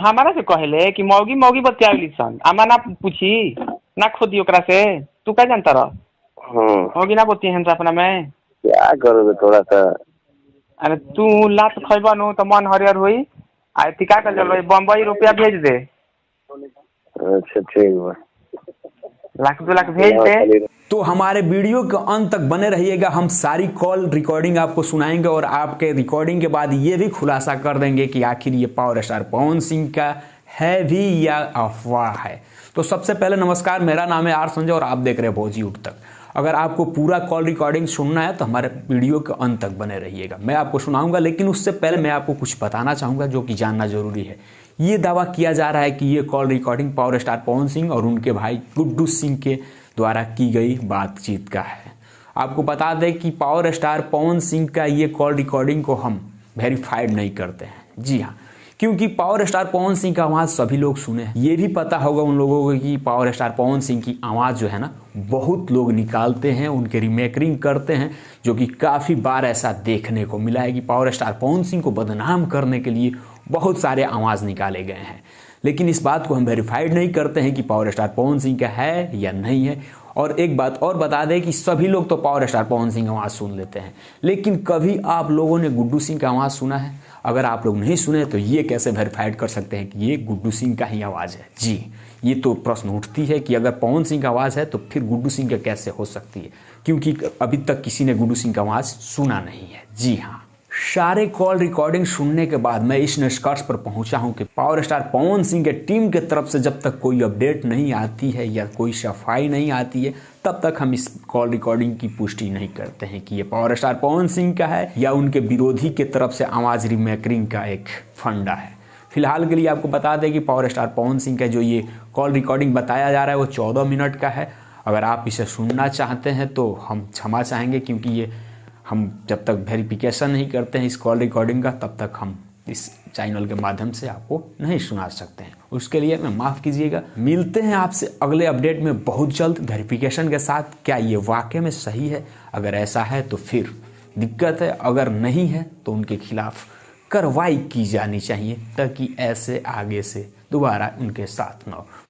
हमारा से कहले कि मौगी मौगी बतियावली सन आमा ना पूछी ना खोदी ओकरा से तू क्या जानता रह मौगी ना बतिया हम अपना में क्या करोगे थोड़ा सा। अरे तू लात खैबा नु तो मन हरियर हुई आ टिका कर चल बम्बई रुपया भेज दे। अच्छा ठीक है, लाख 2 लाख भेज दे। तो हमारे वीडियो के अंत तक बने रहिएगा, हम सारी कॉल रिकॉर्डिंग आपको सुनाएंगे और आपके रिकॉर्डिंग के बाद ये भी खुलासा कर देंगे कि आखिर ये पावर स्टार पवन सिंह का है भी या अफवाह है। तो सबसे पहले नमस्कार, मेरा नाम है आर संजय और आप देख रहे हैं भोजी उठ तक। अगर आपको पूरा कॉल रिकॉर्डिंग सुनना है तो हमारे वीडियो के अंत तक बने रहिएगा, मैं आपको सुनाऊंगा। लेकिन उससे पहले मैं आपको कुछ बताना चाहूँगा जो कि जानना जरूरी है। ये दावा किया जा रहा है कि ये call recording power star Pawan Singh और उनके भाई गुड्डू सिंह के द्वारा की गई बातचीत का है। आपको बता दें कि पावर स्टार पवन सिंह का ये कॉल रिकॉर्डिंग को हम वेरीफाइड नहीं करते हैं। जी हाँ, क्योंकि पावर स्टार पवन सिंह का आवाज़ सभी लोग सुने हैं। ये भी पता होगा उन लोगों को कि पावर स्टार पवन सिंह की आवाज़ जो है ना बहुत लोग निकालते हैं, उनके रिमेकरिंग करते हैं, जो कि काफ़ी बार ऐसा देखने को मिला है कि पावर स्टार पवन सिंह को बदनाम करने के लिए बहुत सारे आवाज़ निकाले गए हैं। लेकिन इस बात को हम वेरीफाइड नहीं करते हैं कि पावर स्टार पवन सिंह का है या नहीं है। और एक बात और बता दें कि सभी लोग तो पावर स्टार पवन सिंह की आवाज़ सुन लेते हैं, लेकिन कभी आप लोगों ने गुड्डू सिंह की आवाज़ सुना है? अगर आप लोग नहीं सुने तो ये कैसे वेरीफाइड कर सकते हैं कि ये गुड्डू सिंह का ही आवाज़ है? जी, ये तो प्रश्न उठती है कि अगर पवन सिंह की आवाज़ है तो फिर गुड्डू सिंह का कैसे हो सकती है, क्योंकि अभी तक किसी ने गुड्डू सिंह की आवाज़ सुना नहीं है। जी हाँ, सारे कॉल रिकॉर्डिंग सुनने के बाद मैं इस निष्कर्ष पर पहुंचा हूं कि पावर स्टार पवन सिंह के टीम के तरफ से जब तक कोई अपडेट नहीं आती है या कोई सफाई नहीं आती है तब तक हम इस कॉल रिकॉर्डिंग की पुष्टि नहीं करते हैं कि ये पावर स्टार पवन सिंह का है या उनके विरोधी के तरफ से आवाज़ रिमेकरिंग का एक फंडा है। फिलहाल के लिए आपको बता दें कि पावर स्टार पवन सिंह का जो ये कॉल रिकॉर्डिंग बताया जा रहा है वो 14 मिनट का है। अगर आप इसे सुनना चाहते हैं तो हम क्षमा चाहेंगे, क्योंकि ये हम जब तक वेरिफिकेशन नहीं करते हैं इस कॉल रिकॉर्डिंग का तब तक हम इस चैनल के माध्यम से आपको नहीं सुना सकते हैं। उसके लिए मैं माफ़ कीजिएगा। मिलते हैं आपसे अगले अपडेट में बहुत जल्द वेरिफिकेशन के साथ। क्या ये वाकई में सही है? अगर ऐसा है तो फिर दिक्कत है, अगर नहीं है तो उनके खिलाफ कार्रवाई की जानी चाहिए ताकि ऐसे आगे से दोबारा उनके साथ न हो।